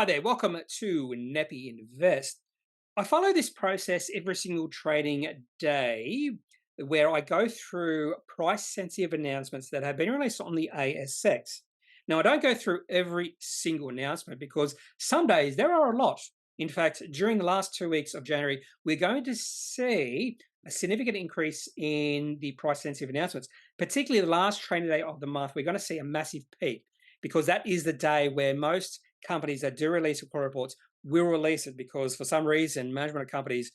Hi there, welcome to Kneppy Invest. I follow this process every single trading day where I go through price sensitive announcements that have been released on the ASX. Now, I don't go through every single announcement because some days there are a lot. In fact, during the last 2 weeks of January, we're going to see a significant increase in the price sensitive announcements, particularly the last trading day of the month. We're going to see a massive peak because that is the day where most companies that do release quarterly reports will release it because for some reason management of companies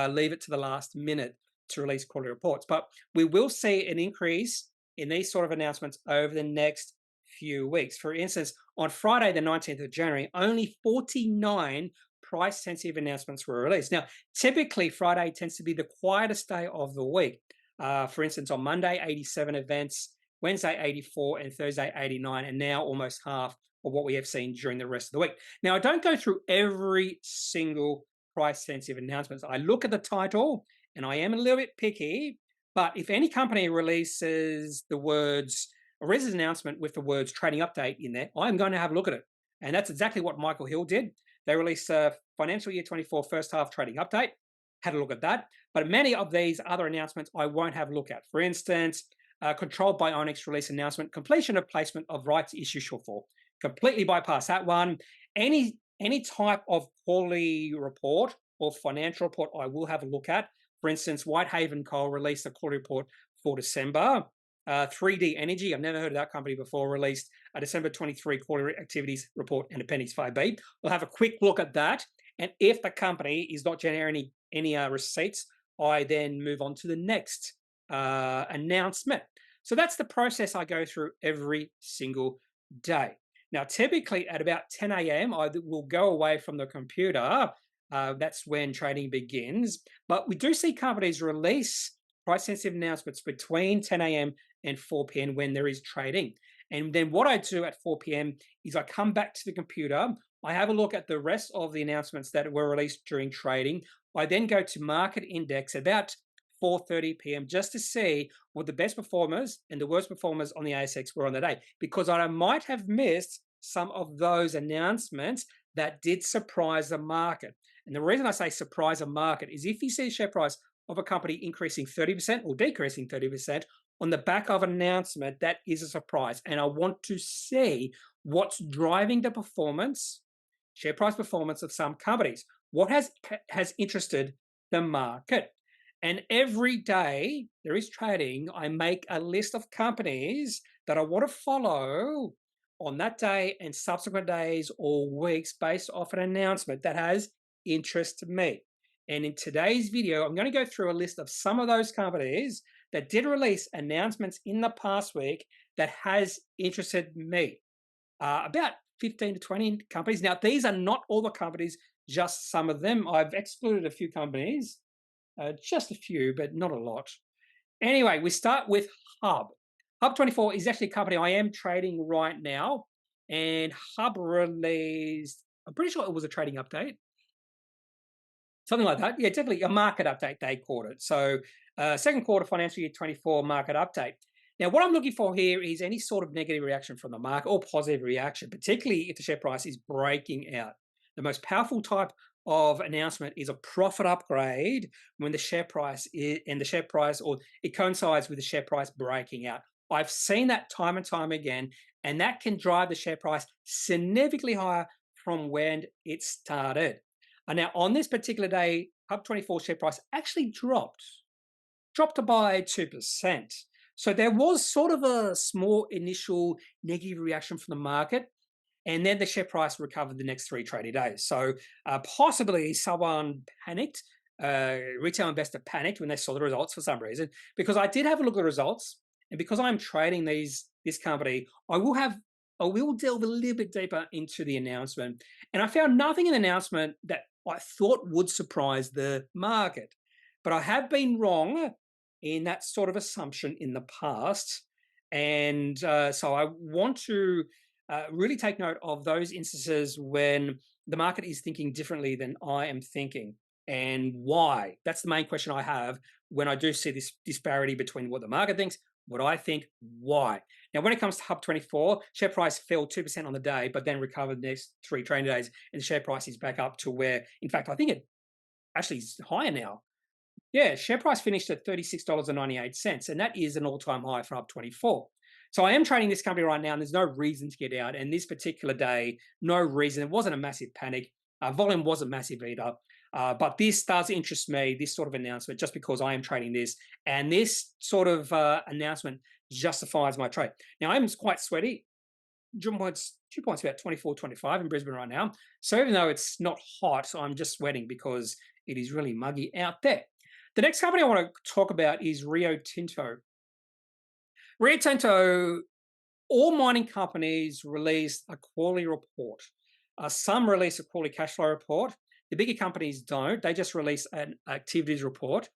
leave it to the last minute to release quarterly reports. But we will see an increase in these sort of announcements over the next few weeks. For instance, on Friday, the 19th of January, only 49 price sensitive announcements were released. Now, typically Friday tends to be the quietest day of the week. For instance, on Monday, 87 events, Wednesday, 84, and Thursday, 89, and now almost half of what we have seen during the rest of the week. Now, I don't go through every single price-sensitive announcements. I look at the title, and I am a little bit picky, but if any company releases the words, or releases an announcement with the words trading update in there, I'm going to have a look at it. And that's exactly what Michael Hill did. They released a financial year 24 first half trading update, had a look at that. But many of these other announcements I won't have a look at. For instance, Controlled Bionics release announcement, completion of placement of rights issue shortfall. Completely bypass that one. Any type of quarterly report or financial report I will have a look at. For instance, Whitehaven Coal released a quarterly report for December. 3D Energy, I've never heard of that company before, released a December 23 quarterly activities report and Appendix 5B. We'll have a quick look at that. And if the company is not generating any receipts, I then move on to the next announcement. So that's the process I go through every single day. Now, typically at about 10 a.m., I will go away from the computer. That's when trading begins. But we do see companies release price-sensitive announcements between 10 a.m. and 4 p.m. when there is trading. And then what I do at 4 p.m. is I come back to the computer. I have a look at the rest of the announcements that were released during trading. I then go to Market Index about 4:30 p.m. just to see what the best performers and the worst performers on the ASX were on the day, because I might have missed some of those announcements that did surprise the market. And the reason I say surprise the market is if you see share price of a company increasing 30% or decreasing 30% on the back of an announcement, that is a surprise. And I want to see what's driving the performance, share price performance of some companies. What has interested the market? And every day there is trading, I make a list of companies that I want to follow on that day and subsequent days or weeks based off an announcement that has interested me. And in today's video, I'm going to go through a list of some of those companies that did release announcements in the past week that has interested me. About 15 to 20 companies. Now, these are not all the companies, just some of them. I've excluded a few companies. Just a few, but not a lot. Anyway, we start with Hub. Hub24 is actually a company I am trading right now. And Hub released, I'm pretty sure it was a trading update. Something like that. Yeah, definitely a market update, they called it. So second quarter financial year 24 market update. Now, what I'm looking for here is any sort of negative reaction from the market or positive reaction, particularly if the share price is breaking out. The most powerful type of announcement is a profit upgrade when the share price or it coincides with the share price breaking out. I've seen that time and time again, and that can drive the share price significantly higher from when it started. And now on this particular day, Hub24 share price actually dropped by 2%. So there was sort of a small initial negative reaction from the market. And then the share price recovered the next 3 trading days. So possibly someone panicked, retail investor panicked when they saw the results for some reason, because I did have a look at the results. And because I'm trading this company, I will delve a little bit deeper into the announcement. And I found nothing in the announcement that I thought would surprise the market. But I have been wrong in that sort of assumption in the past. And so I want to really take note of those instances when the market is thinking differently than I am thinking, and why. That's the main question I have when I do see this disparity between what the market thinks, What I think, why? Now, when it comes to Hub24, share price fell 2% on the day, but then recovered the next 3 trading days, and the share price is back up to where, in fact, I think it actually is higher now. Yeah, share price finished at $36.98, and that is an all-time high for Hub24. So I am trading this company right now, and there's no reason to get out. And this particular day, no reason. It wasn't a massive panic. Volume wasn't massive either. But this does interest me, this sort of announcement, just because I am trading this. And this sort of announcement justifies my trade. Now, I'm quite sweaty. Dew points about 24, 25 in Brisbane right now. So even though it's not hot, I'm just sweating because it is really muggy out there. The next company I want to talk about is Rio Tinto. Rio Tinto, all mining companies release a quarterly report. Some release a quarterly cash flow report. The bigger companies don't. They just release an activities report.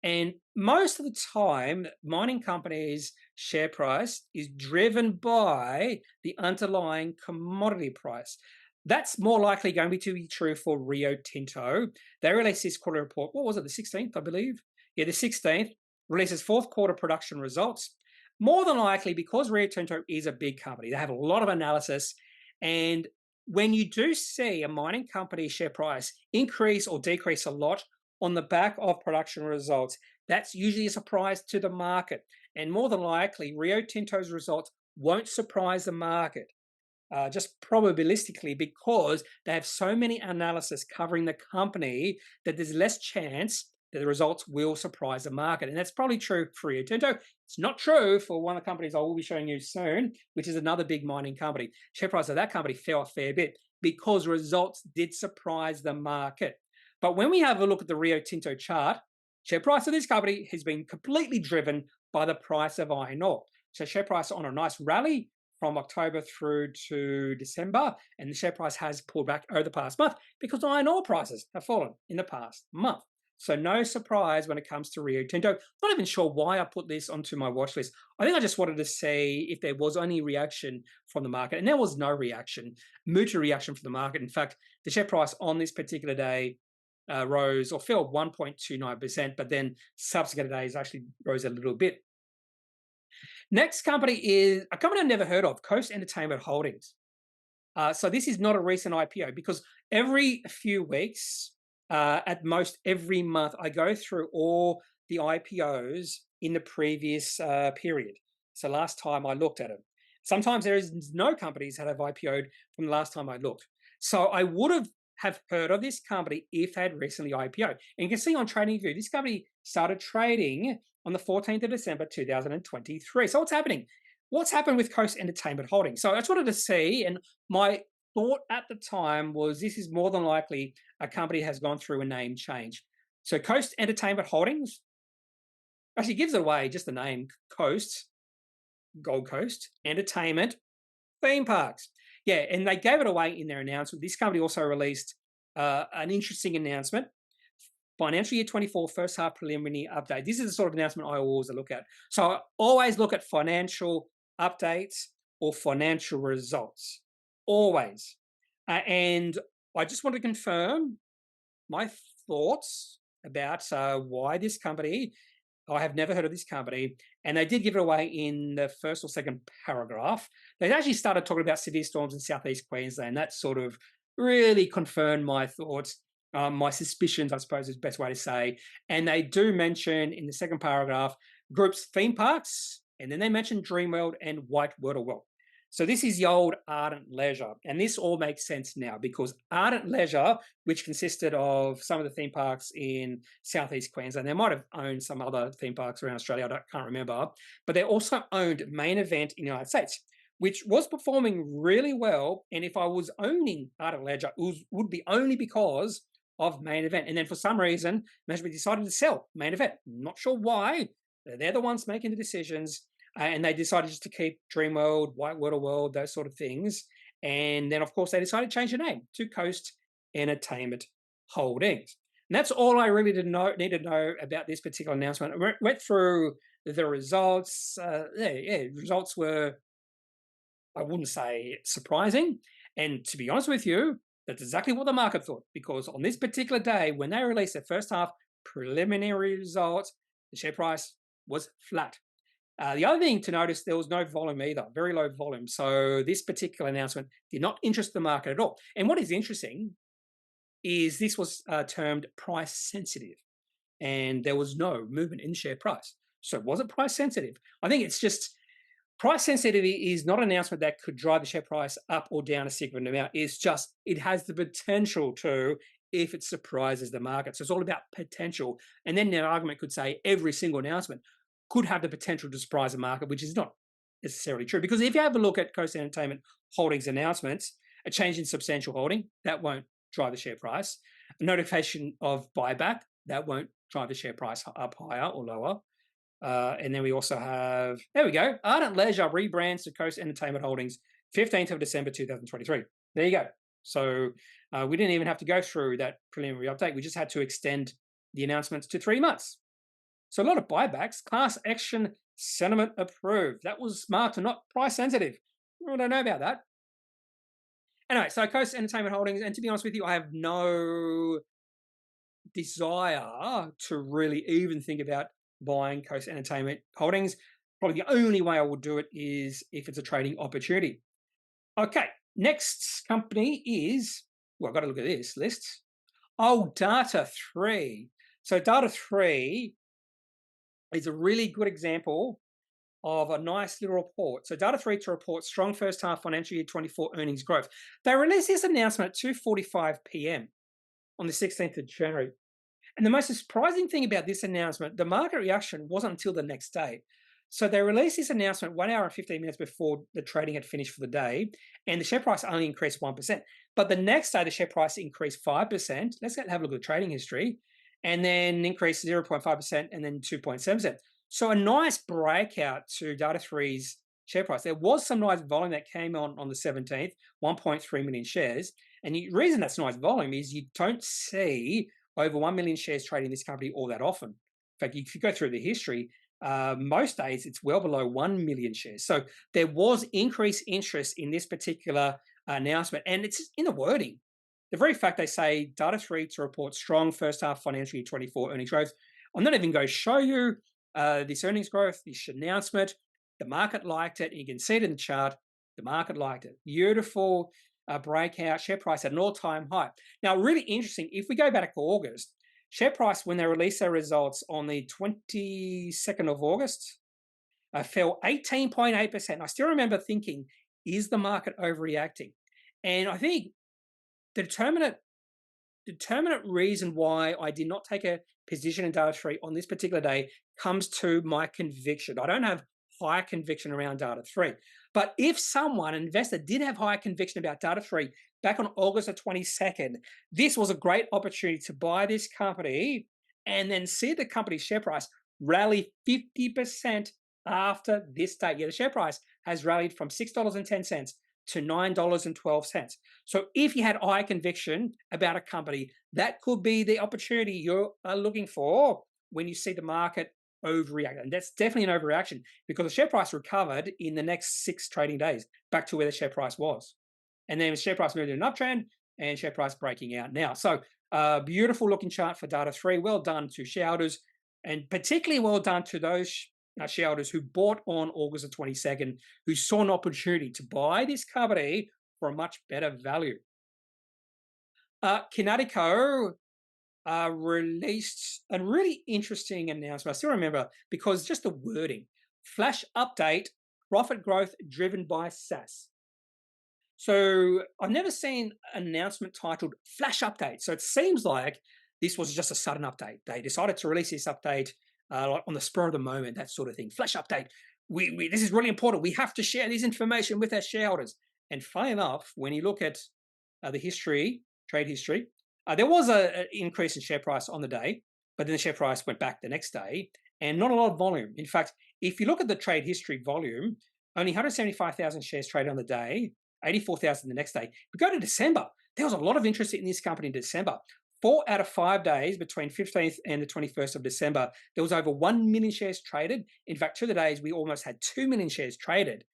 And most of the time, mining companies' share price is driven by the underlying commodity price. That's more likely going to be true for Rio Tinto. They released this quarter report. What was it? The 16th, I believe. Yeah, the 16th releases fourth quarter production results. More than likely, because Rio Tinto is a big company, they have a lot of analysis. And when you do see a mining company share price increase or decrease a lot on the back of production results, that's usually a surprise to the market. And more than likely, Rio Tinto's results won't surprise the market. Just probabilistically, because they have so many analysis covering the company that there's less chance that the results will surprise the market. And that's probably true for Rio Tinto. It's not true for one of the companies I will be showing you soon, which is another big mining company. Share price of that company fell a fair bit because results did surprise the market. But when we have a look at the Rio Tinto chart, share price of this company has been completely driven by the price of iron ore. So share price on a nice rally from October through to December, and the share price has pulled back over the past month because iron ore prices have fallen in the past month. So no surprise when it comes to Rio Tinto. Not even sure why I put this onto my watch list. I think I just wanted to see if there was any reaction from the market, and there was no reaction, muted reaction from the market. In fact, the share price on this particular day rose or fell 1.29%, but then subsequent days actually rose a little bit. Next company is a company I've never heard of, Coast Entertainment Holdings. So this is not a recent IPO because every few weeks, at most every month, I go through all the IPOs in the previous period. So last time I looked at them. Sometimes there is no companies that have IPO'd from the last time I looked. So I would have heard of this company if they had recently IPO'd. And you can see on TradingView, this company started trading on the 14th of December 2023. So what's happening? What's happened with Coast Entertainment Holdings? So I just wanted to see, and my thought at the time was this is more than likely a company has gone through a name change. So Coast Entertainment Holdings actually gives it away, just the name Coast, Gold Coast, Entertainment, Theme Parks. Yeah, and they gave it away in their announcement. This company also released an interesting announcement. Financial year 24 first half preliminary update. This is the sort of announcement I always look at. So I always look at financial updates or financial results. Always. And I just want to confirm my thoughts about why this company, I have never heard of this company, and they did give it away in the first or second paragraph. They actually started talking about severe storms in southeast Queensland. That sort of really confirmed my thoughts. My suspicions, I suppose, is the best way to say. And they do mention in the second paragraph groups theme parks, and then they mention Dreamworld and Whitewater World. So this is the old Ardent Leisure, and this all makes sense now because Ardent Leisure, which consisted of some of the theme parks in southeast Queensland, they might have owned some other theme parks around Australia, I can't remember, but they also owned Main Event in the United States, which was performing really well. And if I was owning Ardent Leisure, it would be only because of Main Event. And then for some reason, management decided to sell Main Event. Not sure why. They're the ones making the decisions. And they decided just to keep Dreamworld, Whitewater World, those sort of things. And then, of course, they decided to change the name to Coast Entertainment Holdings. And that's all I really need to know about this particular announcement. I went through the results. Results were, I wouldn't say surprising. And to be honest with you, that's exactly what the market thought, because on this particular day, when they released their first half preliminary results, the share price was flat. The other thing to notice, there was no volume either, very low volume. So this particular announcement did not interest the market at all. And what is interesting is this was termed price sensitive, and there was no movement in share price. So was it price sensitive? I think it's just price sensitivity is not an announcement that could drive the share price up or down a significant amount. It's just it has the potential to if it surprises the market. So it's all about potential. And then an argument could say every single announcement could have the potential to surprise the market, which is not necessarily true. Because if you have a look at Coast Entertainment Holdings announcements, a change in substantial holding, that won't drive the share price. A notification of buyback, that won't drive the share price up higher or lower. And then we also have, there we go, Ardent Leisure rebrands to Coast Entertainment Holdings, 15th of December 2023. There you go. So we didn't even have to go through that preliminary update. We just had to extend the announcements to 3 months. So a lot of buybacks, class action sentiment approved. That was smart and not price sensitive. I don't know about that. Anyway, so Coast Entertainment Holdings, and to be honest with you, I have no desire to really even think about buying Coast Entertainment Holdings. Probably the only way I would do it is if it's a trading opportunity. Okay, next company is, well, I've got to look at this list. Oh, Data3. So Data3 is a really good example of a nice little report. So Data3 to report strong first half financial year 24 earnings growth. They released this announcement at 2:45 p.m. on the 16th of January. And the most surprising thing about this announcement, the market reaction wasn't until the next day. So they released this announcement 1 hour and 15 minutes before the trading had finished for the day, and the share price only increased 1%. But the next day, the share price increased 5%. Let's have a look at the trading history, and then increased 0.5% and then 2.7%. So a nice breakout to Data3's share price. There was some nice volume that came on the 17th, 1.3 million shares. And the reason that's nice volume is you don't see over 1 million shares trading this company all that often. In fact, if you go through the history, most days it's well below 1 million shares. So there was increased interest in this particular announcement, and it's in the wording. The very fact they say Data3 to report strong first half financial year 24 earnings growth. I'm not even going to show you this earnings growth, this announcement. The market liked it. You can see it in the chart. The market liked it. Beautiful breakout. Share price at an all-time high. Now, really interesting, if we go back to August, share price, when they released their results on the 22nd of August, fell 18.8%. I still remember thinking, is the market overreacting? And I think the determinant reason why I did not take a position in Data3 on this particular day comes to my conviction. I don't have high conviction around Data3. But if someone, an investor, did have high conviction about Data3 back on August the 22nd, this was a great opportunity to buy this company and then see the company's share price rally 50% after this date. Yeah, the share price has rallied from $6.10 to $9.12. So if you had high conviction about a company, that could be the opportunity you're looking for when you see the market overreact. And that's definitely an overreaction because the share price recovered in the next 6 trading days back to where the share price was. And then the share price moved in an uptrend and share price breaking out now. So beautiful looking chart for Data3. Well done to shareholders, and particularly well done to those shareholders who bought on August the 22nd, who saw an opportunity to buy this company for a much better value. Kinatico released a really interesting announcement. I still remember because just the wording. Flash update, profit growth driven by SaaS. So I've never seen an announcement titled Flash Update. So it seems like this was just a sudden update. They decided to release this update like on the spur of the moment, that sort of thing. Flash update. This is really important. We have to share this information with our shareholders. And funny enough, when you look at the history, trade history, there was an increase in share price on the day, but then the share price went back the next day and not a lot of volume. In fact, if you look at the trade history volume, only 175,000 shares traded on the day, 84,000 the next day. We go to December. There was a lot of interest in this company in December. 4 out of 5 days between 15th and the 21st of December, there was over 1 million shares traded. In fact, 2 of the days, we almost had 2 million shares traded.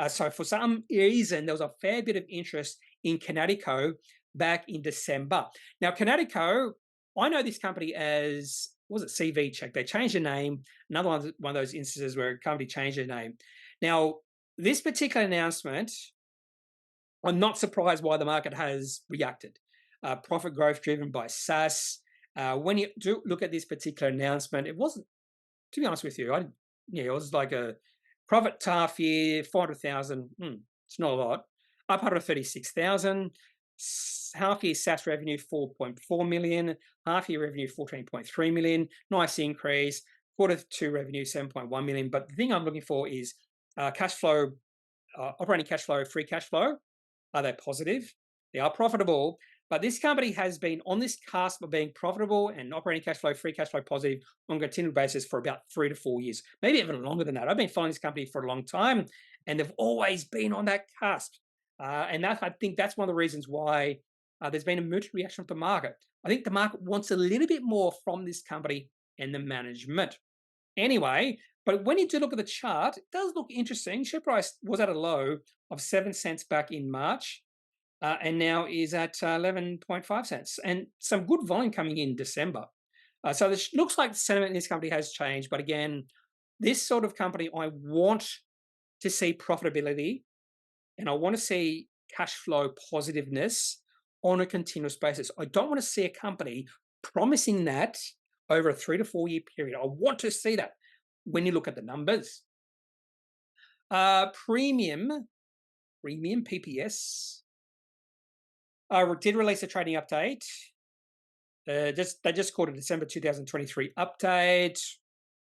So for some reason, there was a fair bit of interest in Kinatico back in December. Now, Kinatico, I know this company as was it CV Check? They changed the name. Another one of those instances where a company changed their name. Now, this particular announcement, I'm not surprised why the market has reacted. Profit growth driven by SaaS. When you do look at this particular announcement, it wasn't, to be honest with you, it was like a profit half year, 400,000. It's not a lot. Up 136,000. Half year SaaS revenue, 4.4 million. Half year revenue, 14.3 million. Nice increase. Quarter two revenue, 7.1 million. But the thing I'm looking for is cash flow, operating cash flow, free cash flow. Are they positive? They are profitable. But this company has been on this cusp of being profitable and operating cash flow, free cash flow positive on a continual basis for about 3 to 4 years, maybe even longer than that. I've been following this company for a long time, and they've always been on that cusp. And I think that's one of the reasons why there's been a muted reaction from the market. I think the market wants a little bit more from this company and the management. Anyway, but when you do look at the chart, it does look interesting. Share price was at a low of 7 cents back in March. And now is at 11.5 cents, and some good volume coming in December. So this looks like the sentiment in this company has changed. But again, this sort of company, I want to see profitability, and I want to see cash flow positiveness on a continuous basis. I don't want to see a company promising that over a 3 to 4 year period. I want to see that when you look at the numbers. Praemium PPS. Did release a trading update. They just called it December 2023 update.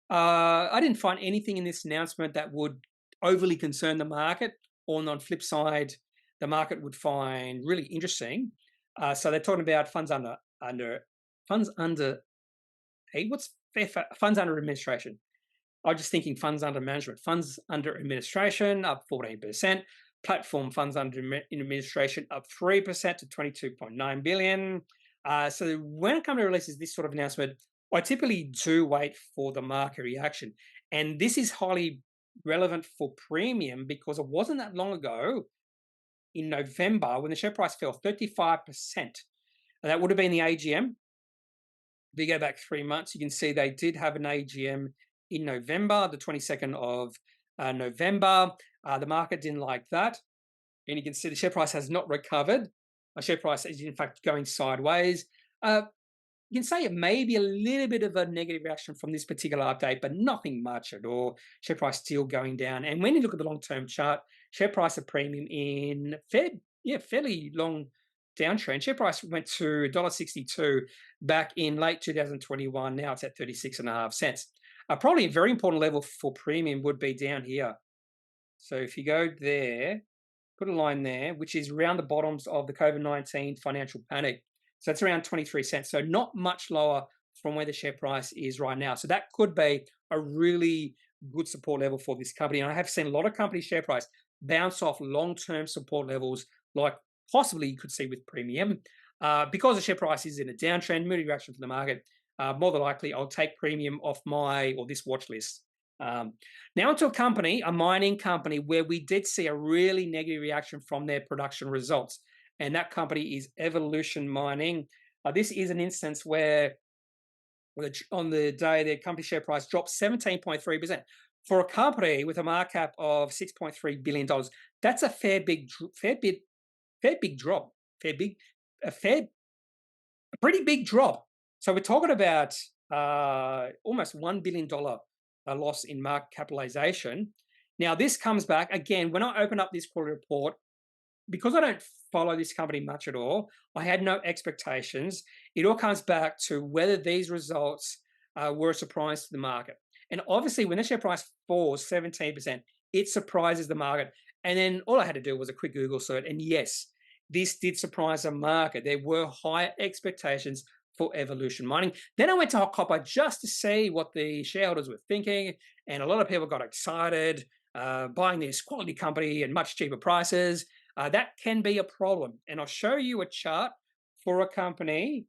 I didn't find anything in this announcement that would overly concern the market, or on the flip side, the market would find really interesting. So they're talking about funds under funds under administration. I was just thinking funds under management, funds under administration up 14%. Platform funds under administration up 3% to 22.9 billion. So when a company releases this sort of announcement, I typically do wait for the market reaction. And this is highly relevant for Praemium because it wasn't that long ago in November when the share price fell 35%. And that would have been the AGM. If you go back 3 months, you can see they did have an AGM in November, the 22nd of November. The market didn't like that. And you can see the share price has not recovered. The share price is, in fact, going sideways. You can say it may be a little bit of a negative reaction from this particular update, but nothing much at all. Share price still going down. And when you look at the long-term chart, share price of Praemium in fairly long downtrend. Share price went to $1.62 back in late 2021. Now it's at 36.5 cents. Probably a very important level for Praemium would be down here. So if you go there, put a line there, which is around the bottoms of the COVID-19 financial panic. So it's around 23 cents. So not much lower from where the share price is right now. So that could be a really good support level for this company. And I have seen a lot of company share price bounce off long-term support levels, like possibly you could see with Praemium. Because the share price is in a downtrend, moody reaction from the market, more than likely I'll take Praemium off this watch list. Now onto a mining company where we did see a really negative reaction from their production results. And that company is Evolution Mining. This is an instance where on the day their company share price dropped 17.3%. For a company with a market cap of $6.3 billion, that's a pretty big drop. So we're talking about almost $1 billion loss in market capitalization. Now, this comes back, again, when I open up this quarterly report, because I don't follow this company much at all, I had no expectations. It all comes back to whether these results were a surprise to the market. And obviously, when the share price falls 17%, it surprises the market. And then all I had to do was a quick Google search. And yes, this did surprise the market. There were higher expectations for Evolution Mining. Then I went to Hot Copper just to see what the shareholders were thinking. And a lot of people got excited buying this quality company at much cheaper prices. That can be a problem. And I'll show you a chart for a company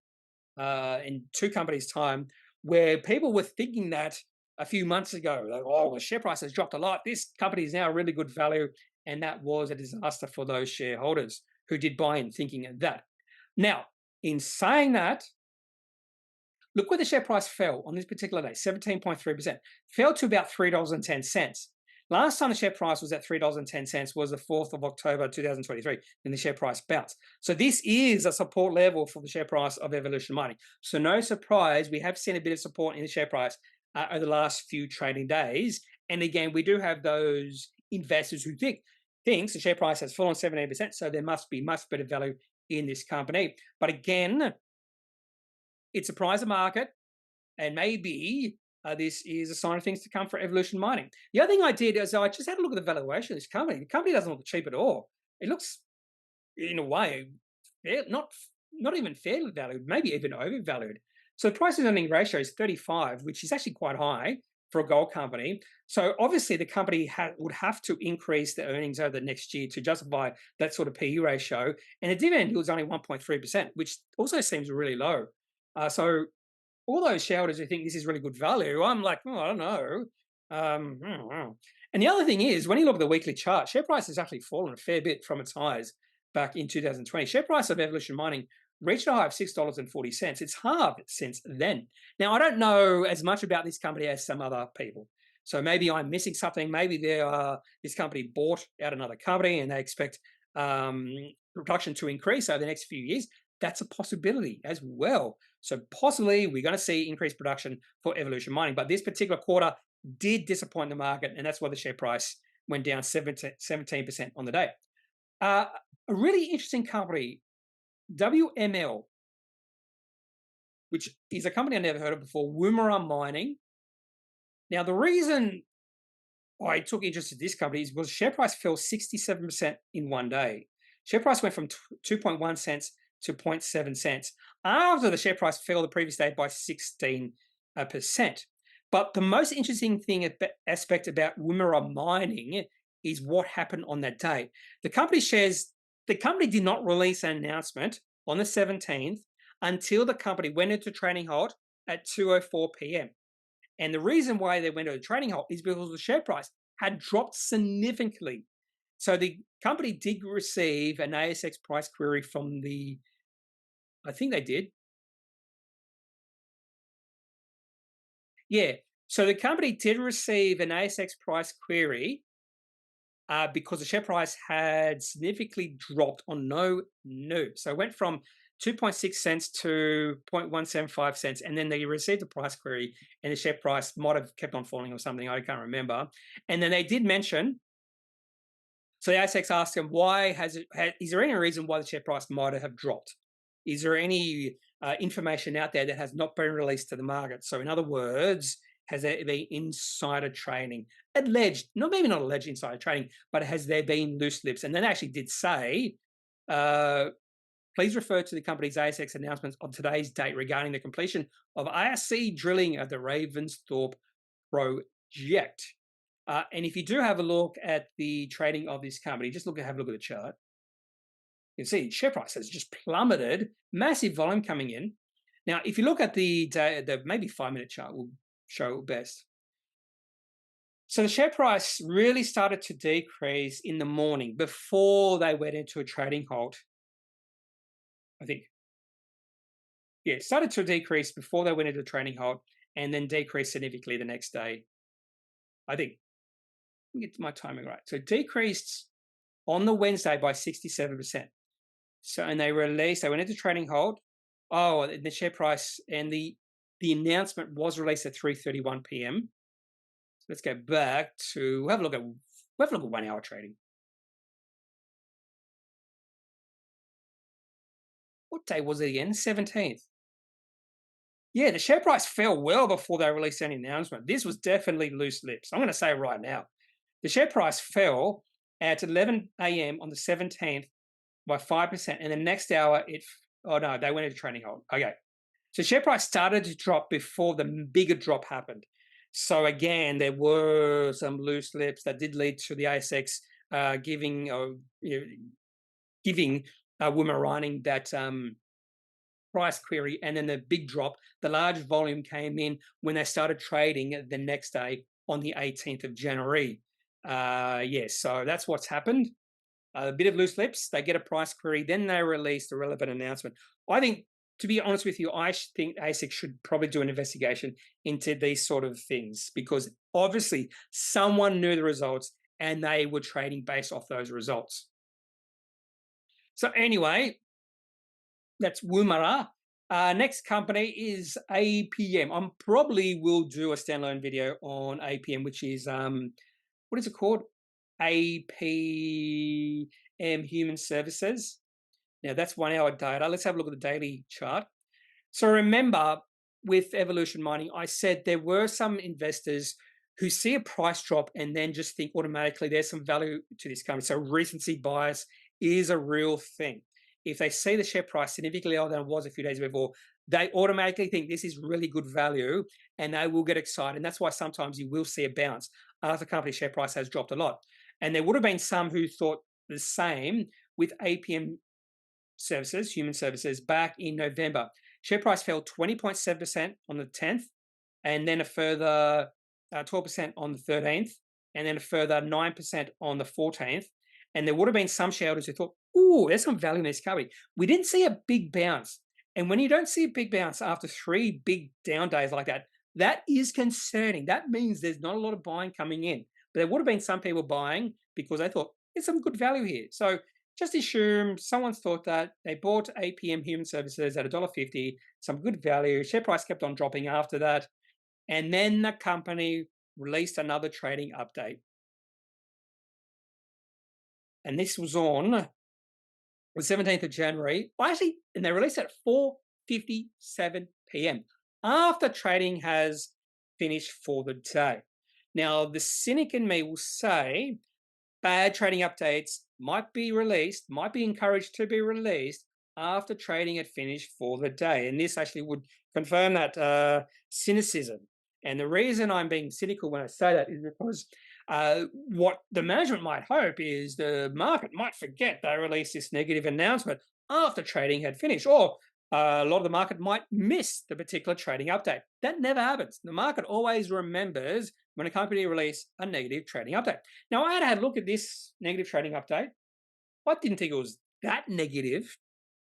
in 2 companies' time where people were thinking that a few months ago, like, oh, the share price has dropped a lot. This company is now a really good value. And that was a disaster for those shareholders who did buy in thinking of that. Now, in saying that, Look where the share price fell on this particular day, 17.3%. Fell to about $3.10. Last time the share price was at $3.10 was the 4th of October 2023, and the share price bounced. So this is a support level for the share price of Evolution Mining. So no surprise, we have seen a bit of support in the share price over the last few trading days. And again, we do have those investors who thinks the share price has fallen 17%, so there must be much better value in this company. But again, it surprised the market, and maybe this is a sign of things to come for Evolution Mining. The other thing I did is I just had a look at the valuation of this company. The company doesn't look cheap at all. It looks, in a way, not even fairly valued, maybe even overvalued. So the price to earning ratio is 35, which is actually quite high for a gold company. So obviously the company would have to increase the earnings over the next year to justify that sort of PE ratio. And the dividend yield is only 1.3%, which also seems really low. So all those shareholders who think this is really good value, I'm like, oh, I don't know. I don't know. And the other thing is, when you look at the weekly chart, share price has actually fallen a fair bit from its highs back in 2020. Share price of Evolution Mining reached a high of $6.40. It's halved since then. Now, I don't know as much about this company as some other people. So maybe I'm missing something. Maybe this company bought out another company and they expect production to increase over the next few years. That's a possibility as well. So possibly we're going to see increased production for Evolution Mining. But this particular quarter did disappoint the market, and that's why the share price went down 17% on the day. A really interesting company, WML, which is a company I never heard of before, Woomera Mining. Now, the reason I took interest in this company was share price fell 67% in one day. Share price went from 2.1 cents to 0.7 cents after the share price fell the previous day by 16%. But the most interesting aspect about Woomera Mining is what happened on that day. The company did not release an announcement on the 17th until the company went into trading halt at 2:04 p.m. And the reason why they went into a trading halt is because the share price had dropped significantly. So the company did receive an ASX price query from I think they did. Yeah. So the company did receive an ASX price query because the share price had significantly dropped on no news. So it went from 2.6 cents to 0.175 cents, and then they received a price query, and the share price might have kept on falling or something. I can't remember. And then they did mention. So the ASX asked them, is there any reason why the share price might have dropped? Is there any information out there that has not been released to the market? So in other words, has there been insider trading? Maybe not alleged insider trading, but has there been loose lips? And then they actually did say, please refer to the company's ASX announcements of today's date regarding the completion of IRC drilling at the Ravensthorpe project. And if you do have a look at the trading of this company, have a look at the chart. You can see share price has just plummeted, massive volume coming in. Now, if you look at the maybe 5-minute chart will show best. So the share price really started to decrease in the morning before they went into a trading halt. I think. Yeah, it started to decrease before they went into a trading halt and then decreased significantly the next day. I think. Let me get my timing right. So it decreased on the Wednesday by 67%. So, and they went into trading halt. Oh, the share price and the announcement was released at 3:31 p.m. So let's go back to have a look at 1 hour trading. What day was it again? 17th. Yeah, the share price fell well before they released any announcement. This was definitely loose lips. I'm going to say right now. The share price fell at 11 a.m. on the 17th by 5%, and the next hour they went into trading halt. Okay, so share price started to drop before the bigger drop happened. So again, there were some loose lips that did lead to the ASX giving Woomera Mining that price query, and then the big drop, the large volume came in when they started trading the next day on the 18th of January. So that's what's happened. A bit of loose lips, they get a price query, then they release the relevant announcement. I think to be honest with you, I think ASX should probably do an investigation into these sort of things, because obviously someone knew the results and they were trading based off those results. So anyway, that's Woomera. Next company is APM. I probably will do a standalone video on APM, which is what is it called? APM Human Services. Now that's 1 hour data. Let's have a look at the daily chart. So remember, with Evolution Mining, I said there were some investors who see a price drop and then just think automatically there's some value to this company. So recency bias is a real thing. If they see the share price significantly lower than it was a few days before, they automatically think this is really good value and they will get excited. And that's why sometimes you will see a bounce after the company's share price has dropped a lot. And there would have been some who thought the same with APM Services, Human Services, back in November. Share price fell 20.7% on the 10th, and then a further 12% on the 13th, and then a further 9% on the 14th. And there would have been some shareholders who thought, "Ooh, there's some value in this company." We didn't see a big bounce. And when you don't see a big bounce after 3 big down days like that, that is concerning. That means there's not a lot of buying coming in. But there would have been some people buying because they thought, there's some good value here. So just assume someone's thought that they bought APM Human Services at $1.50, some good value. Share price kept on dropping after that. And then the company released another trading update. And this was on the 17th of January. Actually, and they released it at 4:57 p.m. after trading has finished for the day. Now, the cynic in me will say bad trading updates might be released, might be encouraged to be released after trading had finished for the day. And this actually would confirm that cynicism. And the reason I'm being cynical when I say that is because what the management might hope is the market might forget they released this negative announcement after trading had finished, or a lot of the market might miss the particular trading update. That never happens. The market always remembers when a company releases a negative trading update. Now, I had a look at this negative trading update. I didn't think it was that negative.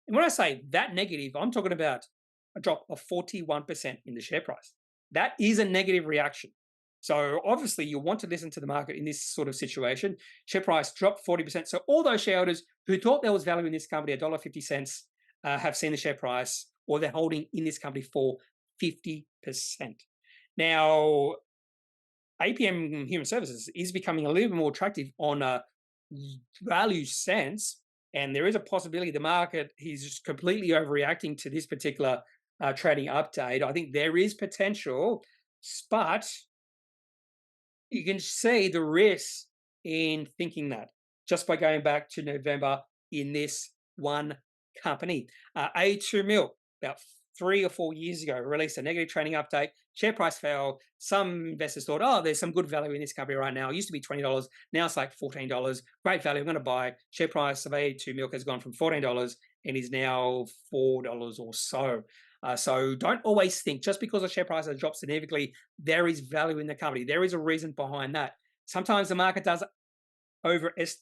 And when I say that negative, I'm talking about a drop of 41% in the share price. That is a negative reaction. So obviously you want to listen to the market in this sort of situation. Share price dropped 40%. So all those shareholders who thought there was value in this company, $1.50, have seen the share price, or they're holding in this company for 50%. Now, APM Human Services is becoming a little bit more attractive on a value sense, and there is a possibility the market is just completely overreacting to this particular trading update. I think there is potential, but you can see the risk in thinking that just by going back to November in this one company. A2 Milk, about 3 or 4 years ago, released a negative trading update. Share price fell. Some investors thought, oh, there's some good value in this company right now. It used to be $20. Now it's like $14. Great value. I'm going to buy. Share price of A2 Milk has gone from $14 and is now $4 or so. So don't always think just because the share price has dropped significantly, there is value in the company. There is a reason behind that. Sometimes the market does overreact,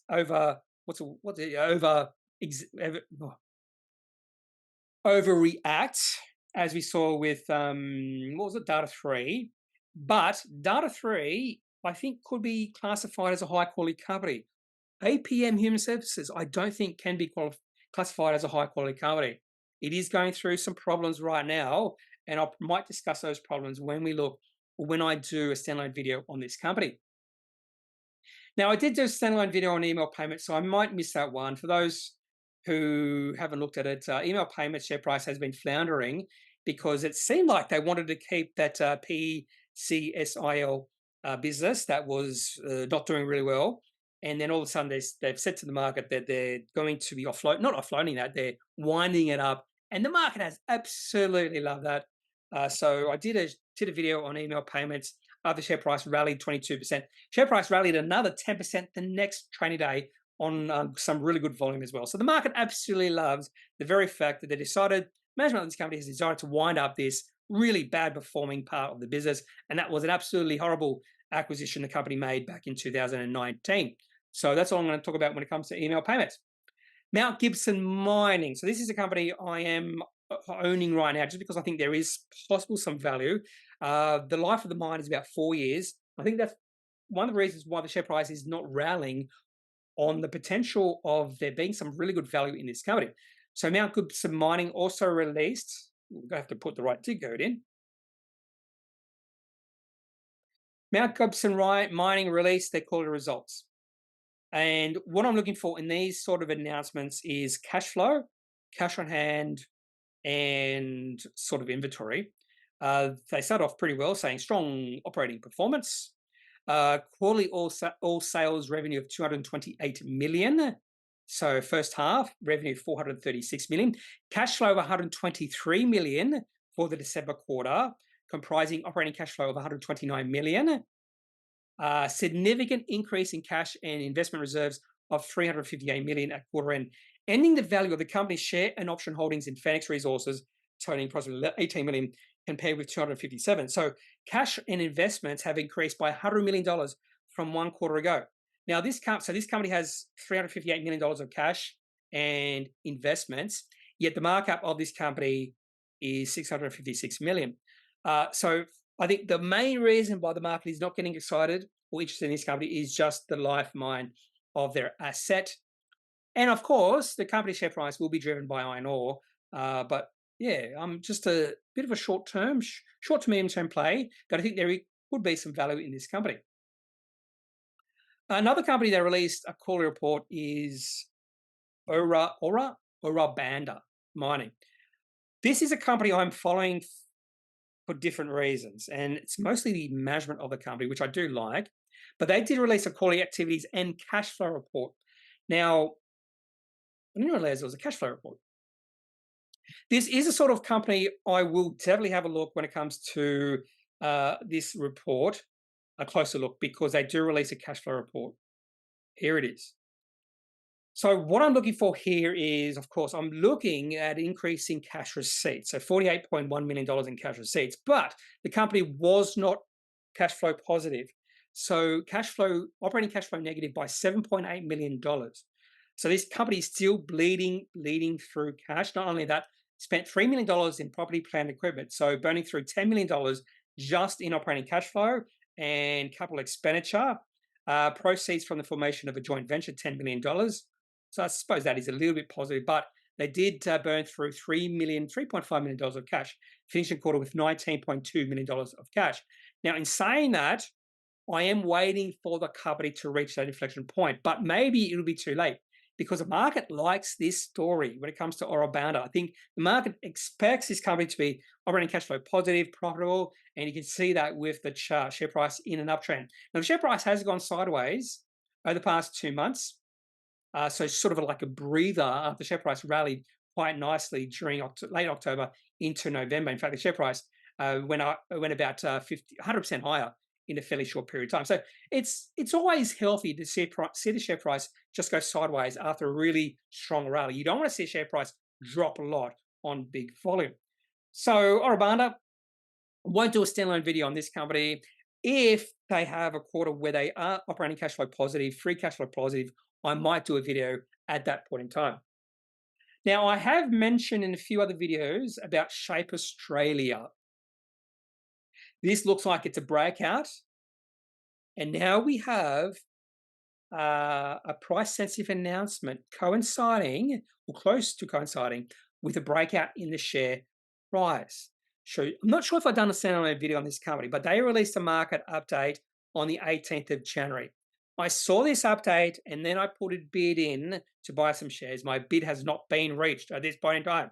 as we saw with Data 3. But Data 3, I think, could be classified as a high quality company. APM Human Services, I don't think can be classified as a high quality company. It is going through some problems right now, and I might discuss those problems when I do a standalone video on this company. Now, I did do a standalone video on EML Payments, so I might miss that one. For those who haven't looked at it, EML Payments share price has been floundering because it seemed like they wanted to keep that PCSIL business that was not doing really well. And then all of a sudden they've said to the market that they're going to be not offloading that, they're winding it up. And the market has absolutely loved that. So I did a video on EML Payments. The share price rallied 22%. Share price rallied another 10% the next trading day on some really good volume as well. So the market absolutely loves the very fact that management of this company has decided to wind up this really bad performing part of the business. And that was an absolutely horrible acquisition the company made back in 2019. So that's all I'm going to talk about when it comes to EML Payments. Mount Gibson Mining. So this is a company I am owning right now, just because I think there is possible some value. The life of the mine is about 4 years. I think that's one of the reasons why the share price is not rallying, on the potential of there being some really good value in this company. So Mount Gibson Mining also released, we'll have to put the right dig code in. Mount Gibson Mining released their quarterly results. And what I'm looking for in these sort of announcements is cash flow, cash on hand, and sort of inventory. They start off pretty well, saying strong operating performance. Quarterly all sales revenue of 228 million. So first half revenue 436 million. Cash flow of 123 million for the December quarter, comprising operating cash flow of 129 million. Significant increase in cash and investment reserves of 358 million at quarter end, ending the value of the company's share and option holdings in Phoenix Resources totaling approximately 18 million compared with 257. So cash and investments have increased by $100 million from 1 quarter ago. Now this company has $358 million of cash and investments, yet the markup of this company is 656 million. So I think the main reason why the market is not getting excited or interested in this company is just the life mine of their asset. And of course, the company share price will be driven by iron ore. But yeah, I'm just a bit of a short to medium term play, but I think there would be some value in this company. Another company that released a quarterly report is Ora Banda Mining. This is a company I'm following for different reasons, and it's mostly the management of the company, which I do like. But they did release a quarterly activities and cash flow report. Now, I didn't realize it was a cash flow report. This is a sort of company I will definitely have a look when it comes to this report, a closer look, because they do release a cash flow report. Here it is. So what I'm looking for here is, of course, I'm looking at increasing cash receipts. So $48.1 million in cash receipts, but the company was not cash flow positive. So operating cash flow negative by $7.8 million. So this company is still bleeding through cash. Not only that, spent $3 million in property, plant, equipment. So burning through $10 million just in operating cash flow and capital expenditure. Proceeds from the formation of a joint venture, $10 million. So I suppose that is a little bit positive, but they did burn through $3.5 million of cash, finishing the quarter with $19.2 million of cash. Now, in saying that, I am waiting for the company to reach that inflection point, but maybe it'll be too late because the market likes this story when it comes to Ora Banda. I think the market expects this company to be operating cash flow positive, profitable, and you can see that with the chart, share price in an uptrend. Now, the share price has gone sideways over the past 2 months. So sort of like a breather. The share price rallied quite nicely during late October into November. In fact, the share price went about 100% higher in a fairly short period of time. So it's always healthy to see the share price just go sideways after a really strong rally. You don't want to see a share price drop a lot on big volume. So Ora Banda, won't do a standalone video on this company. If they have a quarter where they are operating cash flow positive, free cash flow positive, I might do a video at that point in time. Now, I have mentioned in a few other videos about Shape Australia. This looks like it's a breakout. And now we have a price-sensitive announcement coinciding, or close to coinciding, with a breakout in the share price. So I'm not sure if I've done a standalone video on this company, but they released a market update on the 18th of January. I saw this update and then I put a bid in to buy some shares. My bid has not been reached at this point in time.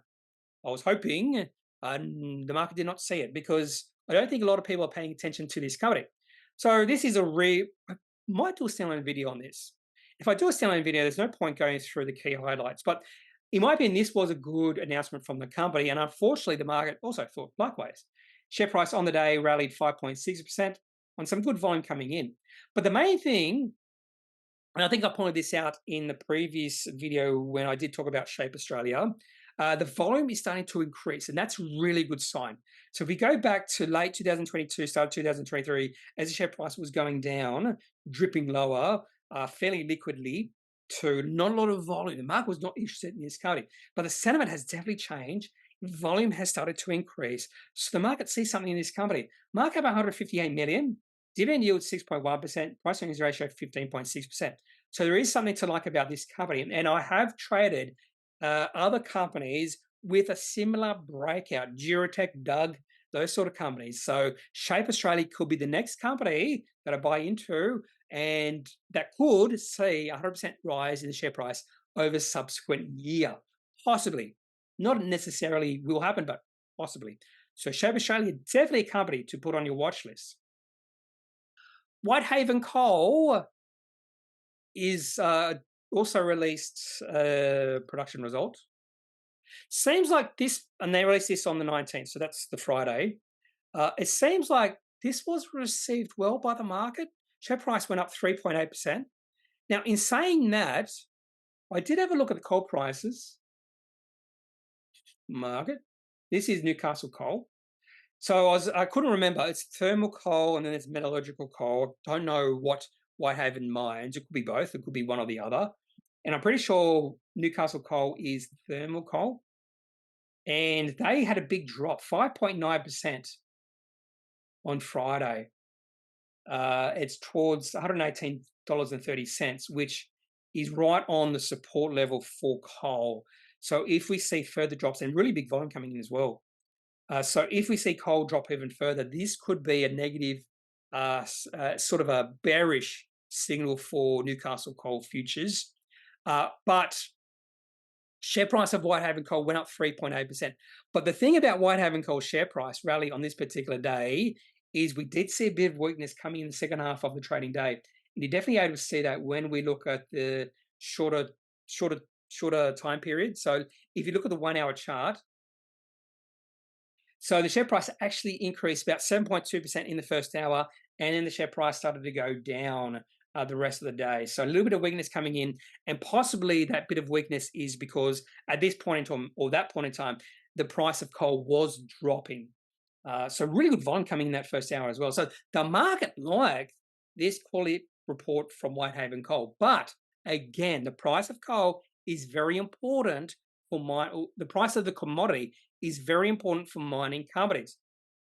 I was hoping the market did not see it because I don't think a lot of people are paying attention to this company. So this is I might do a standalone video on this. If I do a standalone video, there's no point going through the key highlights. But in my opinion, this was a good announcement from the company. And unfortunately, the market also thought likewise. Share price on the day rallied 5.6% on some good volume coming in. But the main thing, and I think I pointed this out in the previous video when I did talk about Shape Australia, the volume is starting to increase, and that's a really good sign. So if we go back to late 2022, start 2023, as the share price was going down, dripping lower, fairly liquidly, to not a lot of volume. The market was not interested in this company, but the sentiment has definitely changed. volume has started to increase. So the market sees something in this company. Market cap 158 million, dividend yield 6.1%, price earnings ratio 15.6%. So there is something to like about this company. And I have traded other companies with a similar breakout, Duratec, Doug, those sort of companies. So Shape Australia could be the next company that I buy into, and that could see 100% rise in the share price over subsequent year, possibly. Not necessarily will happen, but possibly. So Shape Australia, definitely a company to put on your watch list. Whitehaven Coal is also released a production result. Seems like this, and they released this on the 19th, so that's the Friday. It seems like this was received well by the market. Share price went up 3.8%. Now, in saying that, I did have a look at the coal prices market. This is Newcastle coal. So I couldn't remember. It's thermal coal and then it's metallurgical coal. Don't know what Whitehaven mines. It could be both. It could be one or the other. And I'm pretty sure Newcastle coal is thermal coal. And they had a big drop, 5.9% on Friday. It's towards $118.30, which is right on the support level for coal. So if we see further drops, and really big volume coming in as well. So if we see coal drop even further, this could be a negative, sort of a bearish signal for Newcastle coal futures. But share price of Whitehaven Coal went up 3.8%. But the thing about Whitehaven Coal share price rally on this particular day is we did see a bit of weakness coming in the second half of the trading day. And you're definitely able to see that when we look at the shorter time period. So if you look at the 1 hour chart, so the share price actually increased about 7.2% in the first hour, and then the share price started to go down the rest of the day. So a little bit of weakness coming in, and possibly that bit of weakness is because at this point in time, or that point in time, the price of coal was dropping. So really good volume coming in that first hour as well. So the market liked this quality report from Whitehaven Coal. But again, the price of coal is very important for the price of the commodity is very important for mining companies.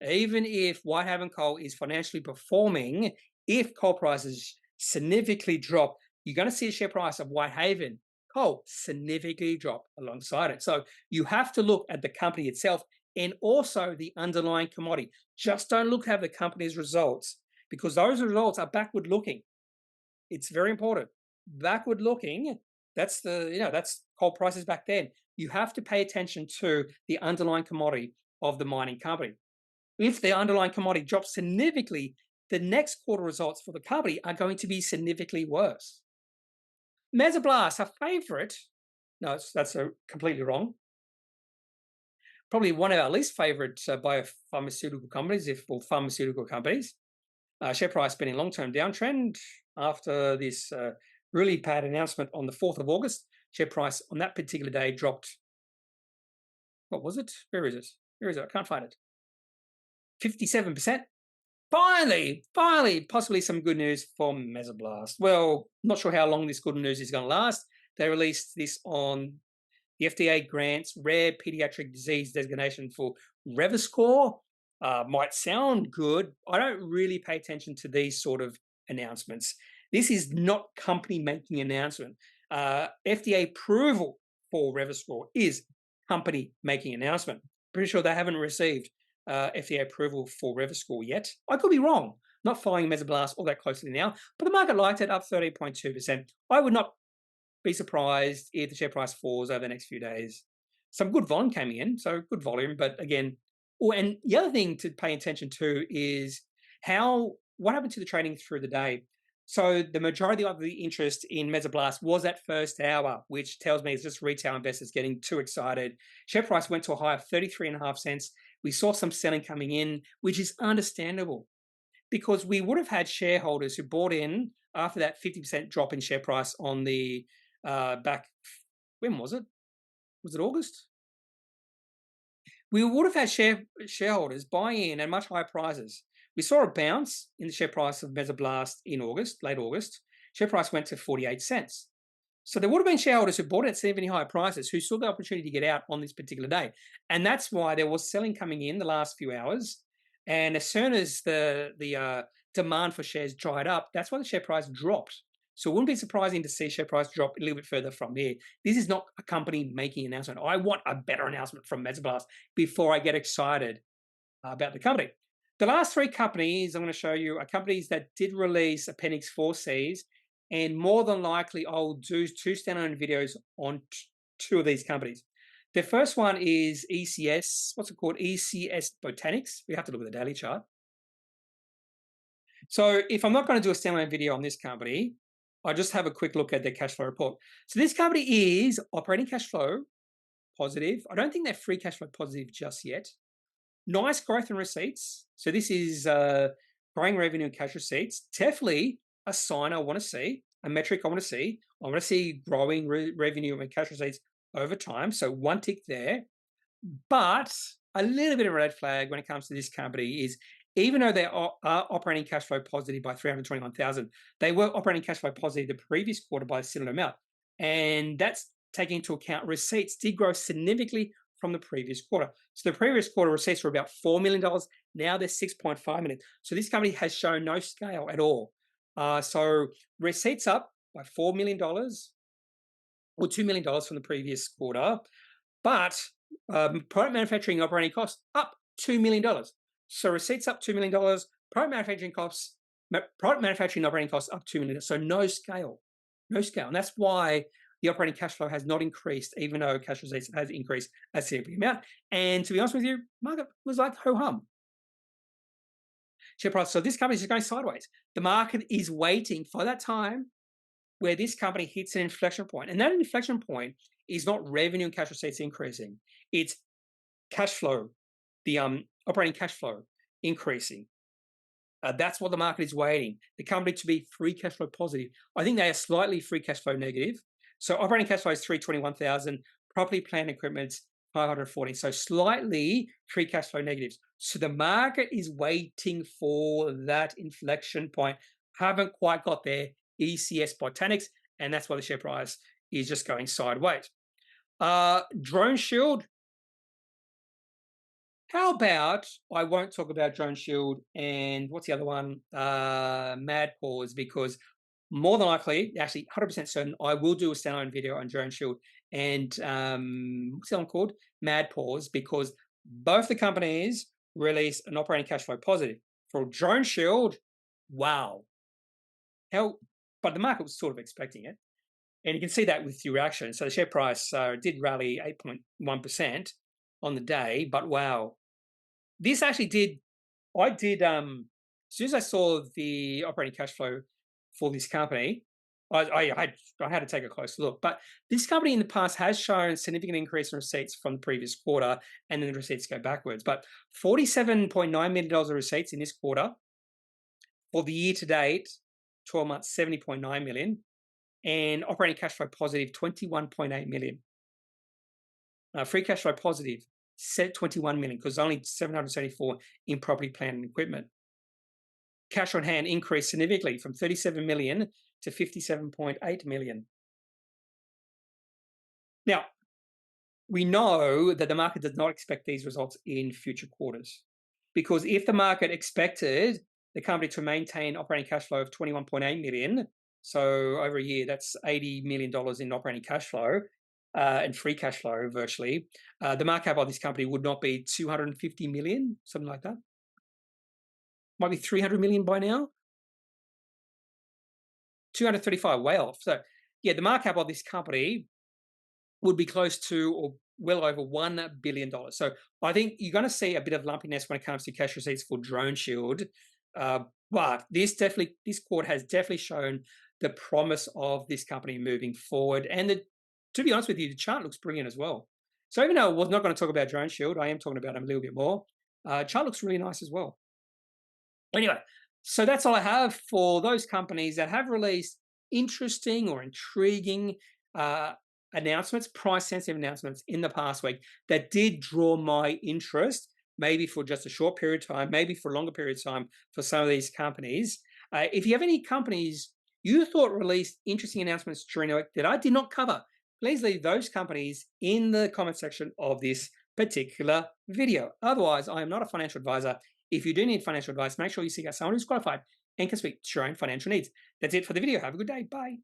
Even if Whitehaven Coal is financially performing, if coal prices significantly drop, you're going to see a share price of Whitehaven Coal significantly drop alongside it. So you have to look at the company itself and also the underlying commodity. Just don't look at the company's results, because those results are backward looking. It's very important. Backward looking, that's coal prices back then. You have to pay attention to the underlying commodity of the mining company. If the underlying commodity drops significantly, the next quarter results for the company are going to be significantly worse. Mesoblast, a favorite. No, that's completely wrong. Probably one of our least favorite biopharmaceutical companies, pharmaceutical companies. Share price been in long-term downtrend after this really bad announcement on the 4th of August. Share price on that particular day dropped. What was it? Where is it? I can't find it. 57%. Finally, possibly some good news from Mesoblast. Well, not sure how long this good news is going to last. They released this on the FDA grants rare pediatric disease designation for Revascor. Might sound good. I don't really pay attention to these sort of announcements. This is not company making announcement. FDA approval for Revascor is company making announcement. Pretty sure they haven't received FDA approval for Revascor yet. I could be wrong. Not following Mesoblast all that closely now, but the market liked it, up 13.2%. I would not be surprised if the share price falls over the next few days. Some good volume coming in, so good volume, but again, and the other thing to pay attention to is what happened to the trading through the day. So the majority of the interest in Mesoblast was at first hour, which tells me it's just retail investors getting too excited. Share price went to a high of 33.5 cents. We saw some selling coming in, which is understandable, because we would have had shareholders who bought in after that 50% drop in share price on the back. When was it? Was it August? We would have had shareholders buy in at much higher prices. We saw a bounce in the share price of Mesoblast in August, late August. Share price went to 48 cents. So there would have been shareholders who bought it at significantly higher prices who saw the opportunity to get out on this particular day. And that's why there was selling coming in the last few hours. And as soon as the demand for shares dried up, that's why the share price dropped. So it wouldn't be surprising to see share price drop a little bit further from here. This is not a company making an announcement. I want a better announcement from Mesoblast before I get excited about the company. The last three companies I'm going to show you are companies that did release Appendix 4Cs, and more than likely I'll do two standalone videos on two of these companies. The first one is ECS, what's it called? ECS Botanics. We have to look at the daily chart. So if I'm not going to do a standalone video on this company, I'll just have a quick look at their cash flow report. So this company is operating cash flow positive. I don't think they're free cash flow positive just yet. Nice growth in receipts. So this is growing revenue and cash receipts. Definitely a sign I want to see, a metric I want to see. I want to see growing revenue and cash receipts over time. So one tick there. But a little bit of a red flag when it comes to this company is even though they are operating cash flow positive by 321,000, they were operating cash flow positive the previous quarter by a similar amount. And that's taking into account receipts did grow significantly from the previous quarter. So the previous quarter receipts were about $4 million. Now they're $6.5 million. So this company has shown no scale at all. So receipts up by $4 million or $2 million from the previous quarter. But product manufacturing operating costs up $2 million. So receipts up $2 million, product manufacturing operating costs up $2 million. So no scale. And that's why the operating cash flow has not increased, even though cash receipts has increased a significant amount. And to be honest with you, market was like ho-hum. Share price. So this company is just going sideways. The market is waiting for that time where this company hits an inflection point. And that inflection point is not revenue and cash receipts increasing. It's cash flow, the operating cash flow increasing. That's what the market is waiting. The company to be free cash flow positive. I think they are slightly free cash flow negative. So operating cash flow is 321,000. Property, plant, equipment 540. So slightly free cash flow negatives. So the market is waiting for that inflection point. Haven't quite got there. ECS Botanics, and that's why the share price is just going sideways. Droneshield. How about I won't talk about Droneshield and what's the other one? Paws, because more than likely, actually 100% certain, I will do a standalone video on Droneshield and what's the one called? Paws, because both the companies release an operating cash flow positive. For Droneshield, wow. But the market was sort of expecting it. And you can see that with your reaction. So the share price did rally 8.1% on the day, but wow. This actually did, as soon as I saw the operating cash flow for this company, I had to take a close look. But this company in the past has shown significant increase in receipts from the previous quarter, and then the receipts go backwards. But $47.9 million of receipts in this quarter. For the year to date, 12 months, 70.9 million, and operating cash flow positive, 21.8 million. Free cash flow positive, set 21 million, because only 774 in property, plant, and equipment. Cash on hand increased significantly from 37 million to 57.8 million. Now, we know that the market does not expect these results in future quarters, because if the market expected the company to maintain operating cash flow of 21.8 million, so over a year, that's $80 million in operating cash flow and free cash flow virtually, the market cap of this company would not be 250 million, something like that. Might be 300 million by now. 235, way off. So yeah, the market cap of this company would be close to or well over $1 billion. So I think you're going to see a bit of lumpiness when it comes to cash receipts for Droneshield. But this quarter has definitely shown the promise of this company moving forward. And to be honest with you, the chart looks brilliant as well. So even though I was not going to talk about Droneshield, I am talking about them a little bit more. Chart looks really nice as well. Anyway, so that's all I have for those companies that have released interesting or intriguing announcements, price-sensitive announcements in the past week that did draw my interest, maybe for just a short period of time, maybe for a longer period of time for some of these companies. If you have any companies you thought released interesting announcements during the week that I did not cover, please leave those companies in the comment section of this particular video. Otherwise, I am not a financial advisor. If you do need financial advice, make sure you seek out someone who's qualified and can speak to your own financial needs. That's it for the video. Have a good day. Bye.